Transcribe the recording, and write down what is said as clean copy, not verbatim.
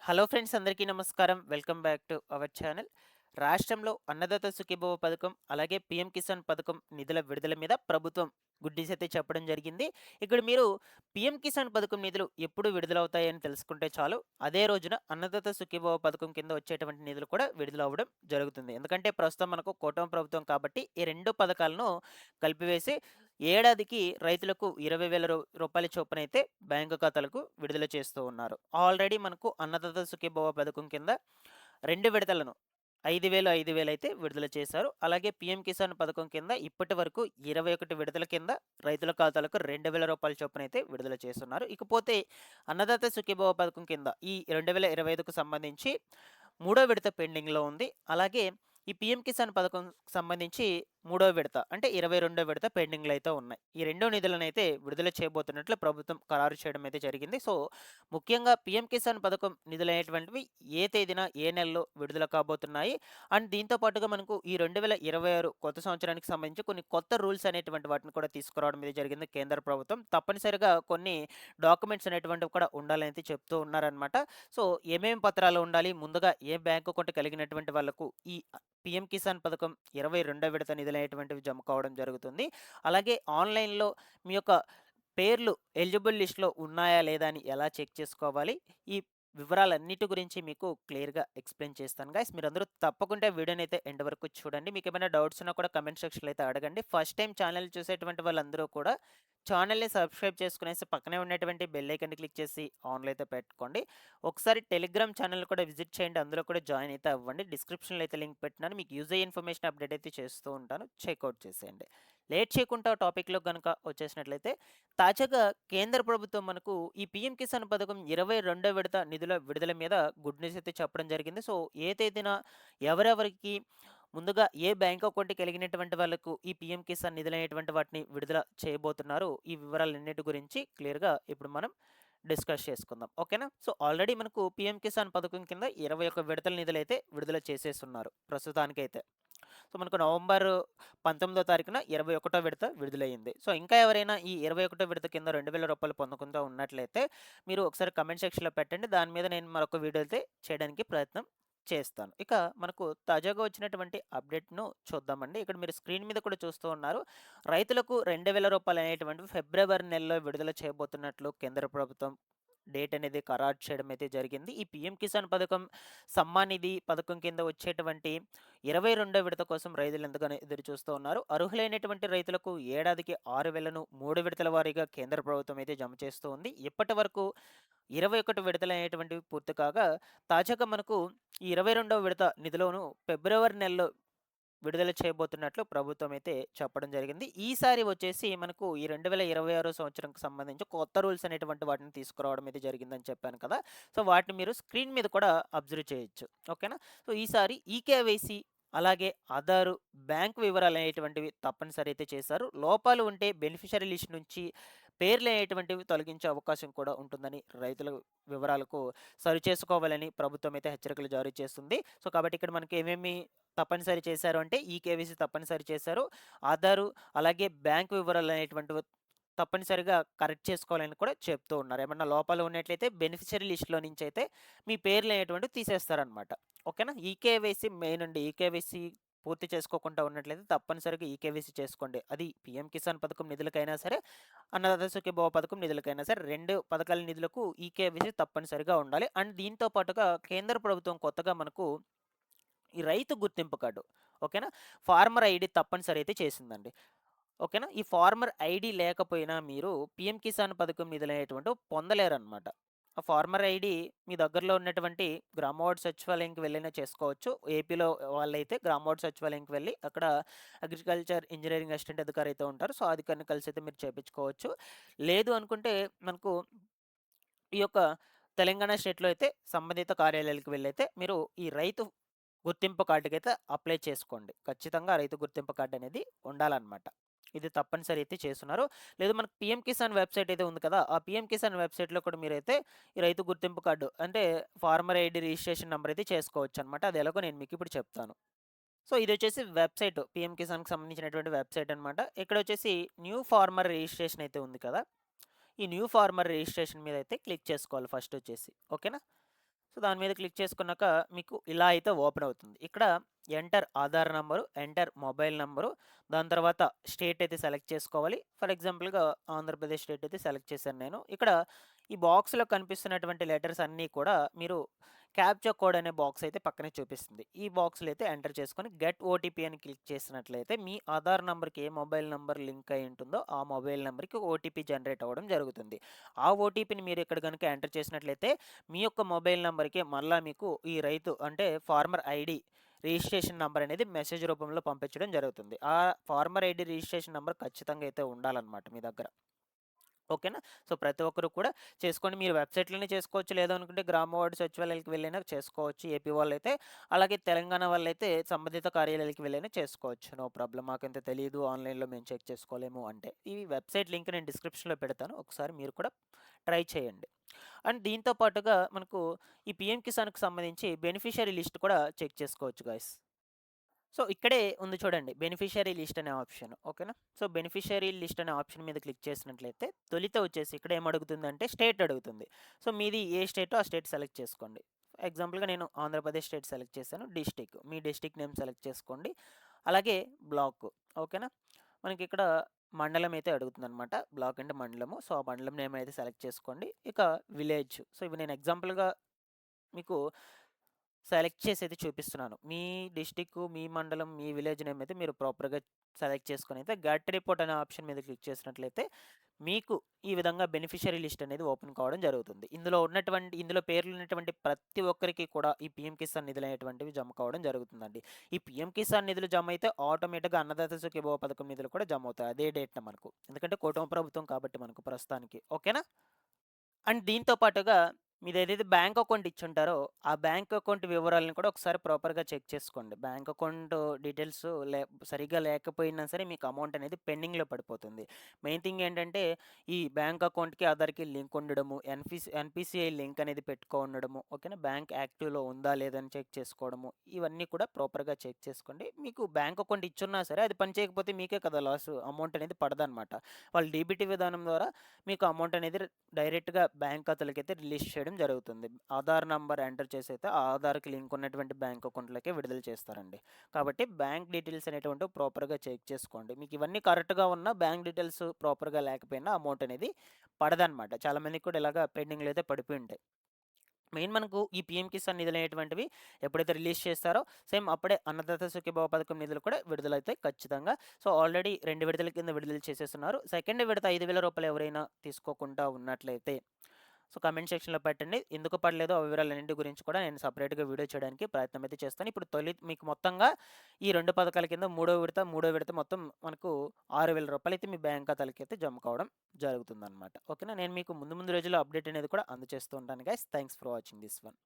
Hello friends, అందరికీ నమస్కారం. Welcome back to our channel. రాష్ట్రంలో అన్నదాత సుఖీభవ పథకం, అలాగే పీఎం కిసాన్ పథకం నిధుల విడుదల మీద ప్రభుత్వం గుడ్ న్యూస్ అయితే చెప్పడం జరిగింది. ఇక్కడ మీరు పీఎం కిసాన్ పథకం నిధులు ఎప్పుడు విడుదలవుతాయని తెలుసుకుంటే చాలు. అదే రోజున అన్నదాత సుఖీభవ పథకం కింద వచ్చేటువంటి నిధులు కూడా విడుదలవ్వడం జరుగుతుంది. ఎందుకంటే ప్రస్తుతం మనకు కూటమి ప్రభుత్వం కాబట్టి ఈ 2 పథకాలను కలిపివేసి ఏడాదికి రైతులకు 20,000 రూపాయల చొప్పునైతే బ్యాంకు ఖాతాలకు విడుదల చేస్తూ ఉన్నారు. ఆల్రెడీ మనకు అన్నదాత సుఖీభవ పథకం కింద 2 విడతలను 5,000, 5,000 అయితే విడుదల చేశారు. అలాగే పీఎం కిసాన్ పథకం కింద ఇప్పటి వరకు 21 విడతల కింద రైతుల ఖాతాలకు 2,000 రూపాయల చొప్పునైతే విడుదల చేస్తున్నారు. ఇకపోతే అన్నదాత సుఖీభవ పథకం కింద ఈ 2025కు సంబంధించి మూడో విడత పెండింగ్‌లో ఉంది. అలాగే ఈ పీఎం కిసాన్ పథకం సంబంధించి మూడో విడత అంటే 22వ విడత పెండింగ్‌లో అయితే ఉన్నాయి. ఈ 2 నిధులనైతే విడుదల చేయబోతున్నట్లు ప్రభుత్వం ఖరారు చేయడం అయితే జరిగింది. సో, ముఖ్యంగా పీఎం కిసాన్ పథకం నిధులనేటువంటివి ఏ తేదీన, ఏ నెలలో విడుదల కాబోతున్నాయి. అండ్ దీంతో పాటుగా మనకు ఈ 2026 కొత్త సంవత్సరానికి సంబంధించి కొన్ని కొత్త రూల్స్ అనేటువంటి వాటిని కూడా తీసుకురావడం అయితే జరిగింది కేంద్ర ప్రభుత్వం. తప్పనిసరిగా కొన్ని డాక్యుమెంట్స్ అనేటువంటివి కూడా ఉండాలని అయితే చెప్తూ ఉన్నారనమాట. సో, ఏమేం పత్రాలు ఉండాలి? ముందుగా ఏ బ్యాంక్ అకౌంట్ కలిగినటువంటి వాళ్ళకు ఈ పీఎం కిసాన్ పథకం 22వ విడత నిధులనేటువంటివి జమ కావడం జరుగుతుంది. అలాగే ఆన్‌లైన్‌లో మీ యొక్క పేర్లు ఎలిజిబుల్ లిస్ట్‌లో ఉన్నాయా లేదా అని ఎలా చెక్ చేసుకోవాలి? ఈ వివరాలన్నిటి గురించి మీకు క్లియర్‌గా ఎక్స్‌ప్లెయిన్ చేస్తాను గైస్. మీరందరూ తప్పకుండా వీడియోనైతే ఎండ్ వరకు చూడండి. మీకేమైనా డౌట్స్ ఉన్నా కూడా కామెంట్ సెక్షన్‌లో అయితే అడగండి. ఫస్ట్ టైమ్ ఛానల్ చూసేటువంటి వాళ్ళందరూ కూడా ఛానల్‌ని సబ్స్క్రైబ్ చేసుకునేసి పక్కనే ఉన్నటువంటి బెల్ ఐకాన్‌ని క్లిక్ చేసి ఆన్‌లో అయితే పెట్టుకోండి. ఒకసారి టెలిగ్రామ్ ఛానల్ కూడా విజిట్ చేయండి. అందులో కూడా జాయిన్ అయితే అవ్వండి. డిస్క్రిప్షన్‌లో అయితే లింక్ పెట్టినాను. మీకు యూజ్ అయ్యే ఇన్ఫర్మేషన్ అప్డేట్ అయితే చేస్తూ ఉంటాను. చెక్‌ఔట్ చేసేయండి. లేట్ చేయకుండా టాపిక్‌లోకి గనుక వచ్చేసినట్లయితే తాజాగా కేంద్ర ప్రభుత్వం మనకు ఈ పీఎం కిసాన్ పథకం 22వ విడత నిధుల విడుదల మీద గుడ్ న్యూస్ అయితే చెప్పడం జరిగింది. సో, ఏ తేదీన ఎవరెవరికి ముందుగా ఏ బ్యాంక్ అకౌంట్ కలిగినటువంటి వాళ్ళకు ఈ పీఎం కిసాన్ నిధులనేటువంటి వాటిని విడుదల చేయబోతున్నారు. ఈ వివరాలన్నిటి గురించి క్లియర్‌గా ఇప్పుడు మనం డిస్కస్ చేసుకుందాం. ఓకేనా? సో, ఆల్రెడీ మనకు పీఎం కిసాన్ పథకం కింద 21 విడతల నిధులైతే విడుదల చేసేసున్నారు ప్రస్తుతానికైతే. సో, మనకు నవంబర్ 19వ తారీఖున 21వ విడత విడుదలయ్యింది. సో, ఇంకా ఎవరైనా ఈ 21వ విడత కింద రూ. 2,000 పొందకుండా ఉన్నట్లయితే మీరు ఒకసారి కామెంట్ సెక్షన్‌లో పెట్టండి. దాని మీద నేను మరొక వీడియో అయితే చేయడానికి ప్రయత్నం చేస్తాను. ఇక మనకు తాజాగా వచ్చినటువంటి అప్డేట్‌ను చూద్దామండి. ఇక్కడ మీరు స్క్రీన్ మీద కూడా చూస్తూ ఉన్నారు. రైతులకు రూ. 2,000 అనేటువంటివి ఫిబ్రవరి నెలలో విడుదల చేయబోతున్నట్లు కేంద్ర ప్రభుత్వం డేట్ అనేది ఖరారు చేయడం అయితే జరిగింది. ఈ పీఎం కిసాన్ పథకం, సమ్మాన్ నిధి పథకం కింద వచ్చేటువంటి 22వ విడత కోసం రైతులు ఎంతగానో ఎదురు చూస్తూ ఉన్నారు. అర్హులైనటువంటి రైతులకు ఏడాదికి 6,000ను 3 విడతల వారీగా కేంద్ర ప్రభుత్వం అయితే జమ చేస్తూ ఉంది. ఇప్పటి వరకు 21 విడతలనేటువంటివి పూర్తి కాగా, తాజాగా మనకు ఈ 22వ విడత నిధులను ఫిబ్రవరి నెలలో విడుదల చేయబోతున్నట్లు ప్రభుత్వం అయితే చెప్పడం జరిగింది. ఈసారి వచ్చేసి మనకు ఈ 2026 సంవత్సరంకి సంబంధించి కొత్త రూల్స్ అనేటువంటి వాటిని తీసుకురావడం అయితే జరిగిందని చెప్పాను కదా! సో, వాటిని మీరు స్క్రీన్ మీద కూడా అబ్జర్వ్ చేయొచ్చు. ఓకేనా? సో, ఈసారి ఈకేవైసీ అలాగే ఆధారు, బ్యాంక్ వివరాలనేటువంటివి తప్పనిసరి అయితే చేశారు. లోపాలు ఉంటే బెనిఫిషియరీ లిస్ట్ నుంచి పేర్లనేటువంటివి తొలగించే అవకాశం కూడా ఉంటుందని రైతుల వివరాలకు సరిచేసుకోవాలని ప్రభుత్వం అయితే హెచ్చరికలు జారీ చేస్తుంది. సో, కాబట్టి ఇక్కడ మనకి ఏమేమి తప్పనిసరి చేశారు అంటే ఈకేవైసీ తప్పనిసరి చేశారు. ఆధారు అలాగే బ్యాంక్ వివరాలనేటువంటివి తప్పనిసరిగా కరెక్ట్ చేసుకోవాలని కూడా చెప్తూ ఉన్నారు. ఏమన్నా లోపాలు ఉన్నట్లయితే బెనిఫిషియరీ లిస్ట్‌లో నుంచయితే మీ పేర్లనేటువంటివి తీసేస్తారనమాట. ఓకేనా? ఈకేవైసీ మెయిన్ అండి. ఈకేవైసీ పూర్తి చేసుకోకుండా ఉన్నట్లయితే తప్పనిసరిగా ఈకేవైసీ చేసుకోండి. అది పీఎం కిసాన్ పథకం నిధులకైనా సరే, అన్నదాత సుఖీభవ పథకం నిధులకైనా సరే 2 పథకాల నిధులకు ఈకేవైసీ తప్పనిసరిగా ఉండాలి. అండ్ దీంతో పాటుగా కేంద్ర ప్రభుత్వం కొత్తగా మనకు ఈ రైతు గుర్తింపు కార్డు, ఓకేనా? ఫార్మర్ ఐడీ తప్పనిసరి అయితే చేసిందండి. ఓకేనా? ఈ ఫార్మర్ ఐడీ లేకపోయినా మీరు పీఎం కిసాన్ పథకం నిధులనేటువంటివి పొందలేరనమాట. ఆ ఫార్మర్ ఐడీ మీ దగ్గరలో ఉన్నటువంటి గ్రామవార్డ్ సచివాలయంకి వెళ్ళైనా చేసుకోవచ్చు. ఏపీలో వాళ్ళైతే గ్రామవార్డ్ సచివాలయంకి వెళ్ళి అక్కడ అగ్రికల్చర్ ఇంజినీరింగ్ అసిస్టెంట్ అధికారి అయితే ఉంటారు. సో, అధికారిని కలిసి అయితే మీరు చేపించుకోవచ్చు. లేదు అనుకుంటే మనకు ఈ యొక్క తెలంగాణ స్టేట్‌లో అయితే సంబంధిత కార్యాలయాలకు వెళ్ళైతే మీరు ఈ రైతు గుర్తింపు కార్డ్‌కైతే అప్లై చేసుకోండి. ఖచ్చితంగా రైతు గుర్తింపు కార్డ్ అనేది ఉండాలనమాట. ఇది తప్పనిసరి అయితే చేసున్నారు. లేదు మనకు పీఎం కిసాన్ వెబ్‌సైట్ అయితే ఉంది కదా! ఆ పీఎం కిసాన్ వెబ్‌సైట్‌లో కూడా మీరైతే ఈ రైతు గుర్తింపు కార్డు అంటే ఫార్మర్ ఐడీ రిజిస్ట్రేషన్ నంబర్ అయితే చేసుకోవచ్చనమాట. అది ఎలాగో నేను మీకు ఇప్పుడు చెప్తాను. సో, ఇదొచ్చేసి వెబ్‌సైట్ పీఎం కిసాన్‌కి సంబంధించినటువంటి వెబ్‌సైట్ అనమాట. ఇక్కడొచ్చేసి న్యూ ఫార్మర్ రిజిస్ట్రేషన్ అయితే ఉంది కదా! ఈ న్యూ ఫార్మర్ రిజిస్ట్రేషన్ మీద అయితే క్లిక్ చేసుకోవాలి ఫస్ట్ వచ్చేసి. ఓకేనా? సో, దాని మీద క్లిక్ చేసుకున్నాక మీకు ఇలా అయితే ఓపెన్ అవుతుంది. ఇక్కడ enter Aadhaar number, enter mobile number, దాని తర్వాత స్టేట్ అయితే సెలెక్ట్ చేసుకోవాలి. ఫర్ ఎగ్జాంపుల్‌గా ఆంధ్రప్రదేశ్ స్టేట్ అయితే సెలెక్ట్ చేశాను నేను. ఇక్కడ ఈ బాక్స్‌లో కనిపిస్తున్నటువంటి లెటర్స్ అన్నీ కూడా మీరు క్యాప్చా కోడ్ అనే బాక్స్ అయితే పక్కనే చూపిస్తుంది. ఈ బాక్స్‌లో అయితే ఎంటర్ చేసుకొని గెట్ ఓటీపీ అని క్లిక్ చేసినట్లయితే మీ ఆధార్ నంబర్‌కి ఏ మొబైల్ నంబర్ లింక్ అయి ఉంటుందో ఆ మొబైల్ నంబర్‌కి ఓటీపీ జనరేట్ అవ్వడం జరుగుతుంది. ఆ ఓటీపీని మీరు ఇక్కడ గనుక ఎంటర్ చేసినట్లయితే మీ యొక్క మొబైల్ నంబర్‌కి మళ్ళా మీకు ఈ రైతు అంటే ఫార్మర్ ఐడీ రిజిస్ట్రేషన్ నంబర్ అనేది మెసేజ్ రూపంలో పంపించడం జరుగుతుంది. ఆ ఫార్మర్ ఐడీ రిజిస్ట్రేషన్ నంబర్ ఖచ్చితంగా అయితే ఉండాలన్నమాట మీ దగ్గర. ఓకేనా? సో, ప్రతి ఒక్కరు కూడా చేసుకోండి. మీరు వెబ్‌సైట్‌లోనే చేసుకోవచ్చు. లేదు అనుకుంటే గ్రామ వార్డు సచివాలయాలకు వెళ్ళైనా చేసుకోవచ్చు. ఏపీ వాళ్ళైతే. అలాగే తెలంగాణ వాళ్ళైతే సంబంధిత కార్యాలయాలకు వెళ్ళైనా చేసుకోవచ్చు. No problem. మాకింత తెలీదు. ఆన్‌లైన్‌లో మేము చెక్ చేసుకోలేము అంటే. ఈ వెబ్‌సైట్ లింక్ నేను డిస్క్రిప్షన్‌లో పెడతాను. ఒకసారి మీరు కూడా ట్రై చేయండి. అండ్ దీంతో పాటుగా మనకు ఈ పీఎం కిసాన్‌కి సంబంధించి బెనిఫిషియరీ లిస్ట్ కూడా చెక్ చేసుకోవచ్చు గైస్. సో, ఇక్కడే ఉంది చూడండి. బెనిఫిషియరీ లిస్ట్ అనే ఆప్షన్. ఓకేనా? సో, బెనిఫిషియరీ లిస్ట్ అనే ఆప్షన్ మీద క్లిక్ చేసినట్లయితే తొలిత వచ్చేసి ఇక్కడ ఏమడుగుతుందంటే స్టేట్ అడుగుతుంది. సో, మీది ఏ స్టేటో ఆ స్టేట్ సెలెక్ట్ చేసుకోండి. ఎగ్జాంపుల్‌గా నేను ఆంధ్రప్రదేశ్ స్టేట్ సెలెక్ట్ చేశాను. డిస్ట్రిక్ట్. మీ డిస్ట్రిక్ట్ నేమ్ సెలెక్ట్ చేసుకోండి. అలాగే బ్లాక్. ఓకేనా? మనకిక్కడ మండలం అయితే అడుగుతుందనమాట. బ్లాక్ అంటే మండలము. సో, ఆ మండలం నేమ్ అయితే సెలెక్ట్ చేసుకోండి. ఇక విలేజ్. సో, ఇవి నేను ఎగ్జాంపుల్‌గా మీకు సెలెక్ట్ చేసైతే చూపిస్తున్నాను. మీ డిస్ట్రిక్కు, మీ మండలం, మీ విలేజ్ నేమ్ అయితే మీరు ప్రాపర్‌గా సెలెక్ట్ చేసుకొనైతే గెట్ రిపోర్ట్ అనే ఆప్షన్ మీద క్లిక్ చేసినట్లయితే మీకు ఈ విధంగా బెనిఫిషియరీ లిస్ట్ అనేది ఓపెన్ కావడం జరుగుతుంది. ఇందులో పేర్లున్నటువంటి ప్రతి ఒక్కరికి కూడా ఈ పీఎం కిసాన్ నిధులనేటువంటివి జమ కావడం జరుగుతుందండి. ఈ పీఎం కిసాన్ నిధులు జమ అయితే ఆటోమేటిక్‌గా అన్నదాత సుఖీభవ పథకం నిధులు కూడా జమ అవుతాయి. అదే డేట్‌న మనకు. ఎందుకంటే కుటుంబ ప్రభుత్వం కాబట్టి మనకు ప్రస్తుతానికి. ఓకేనా? అండ్ దీంతో పాటుగా మీదేదైతే బ్యాంక్ అకౌంట్ ఇచ్చుంటారో, ఆ బ్యాంక్ అకౌంట్ వివరాలను కూడా ఒకసారి ప్రాపర్‌గా చెక్ చేసుకోండి. బ్యాంక్ అకౌంట్ డీటెయిల్స్ సరిగ్గా లేకపోయినా సరే మీకు అమౌంట్ అనేది పెండింగ్‌లో పడిపోతుంది. మెయిన్ థింగ్ ఏంటంటే, ఈ బ్యాంక్ అకౌంట్‌కి, ఆధార్‌కి లింక్ ఉండడము, ఎన్‌పీసీఐ లింక్ అనేది పెట్టుకోనుండడము, ఓకేనా? బ్యాంక్ యాక్టివ్‌లో ఉందా లేదా అని చెక్ చేసుకోవడము, ఇవన్నీ కూడా ప్రాపర్‌గా చెక్ చేసుకోండి. మీకు బ్యాంక్ అకౌంట్ ఇచ్చున్నా సరే అది పనిచేయకపోతే మీకే కదా లాసు. అమౌంట్ అనేది పడదనమాట. వాళ్ళు డీబీటీ విధానం ద్వారా మీకు అమౌంట్ అనేది డైరెక్ట్‌గా బ్యాంక్ ఖాతాలకైతే రిలీజ్ చేయడం జరుగుతుంది. ఆధార్ నంబర్ ఎంటర్ చేసైతే ఆ ఆధార్‌కి లింక్ ఉన్నటువంటి బ్యాంక్ అకౌంట్‌లకే విడుదల చేస్తారండి. కాబట్టి బ్యాంక్ డీటెయిల్స్ అనేటువంటివి ప్రాపర్‌గా చెక్ చేసుకోండి. మీకు ఇవన్నీ కరెక్ట్‌గా ఉన్నా బ్యాంక్ డీటెయిల్స్ ప్రాపర్‌గా లేకపోయినా అమౌంట్ అనేది పడదనమాట. చాలామందికి కూడా ఇలాగ పెండింగ్‌లో అయితే పడిపోయి ఉంటాయి. మెయిన్ మనకు ఈ పీఎం కిసాన్ నిధులనేటువంటివి ఎప్పుడైతే రిలీజ్ చేస్తారో సేమ్ అప్పుడే అన్నదాత సుఖీభవ పథకం నిధులు కూడా విడుదలైతాయి ఖచ్చితంగా. సో, ఆల్రెడీ 2 విడతల కింద విడుదల చేసేస్తున్నారు. సెకండ్ విడత రూ. 5,000 ఎవరైనా తీసుకోకుండా ఉన్నట్లయితే సో, కామెంట్ సెక్షన్‌లో పెట్టండి. ఎందుకు పడలేదో ఆ వివరాలన్నింటి గురించి కూడా నేను సెపరేట్‌గా వీడియో చేయడానికి ప్రయత్నం అయితే చేస్తాను. ఇప్పుడు మీకు మొత్తంగా ఈ 2 పథకాల కింద మూడో విడత మొత్తం మనకు రూ. 6,000 అయితే మీ బ్యాంక్ ఖాతాలకైతే జమ కావడం జరుగుతుందనమాట. ఓకేనా? నేను మీకు ముందు ముందు రోజుల్లో అప్డేట్ అనేది కూడా అందజేస్తూ ఉంటాను guys. Thanks for watching this one.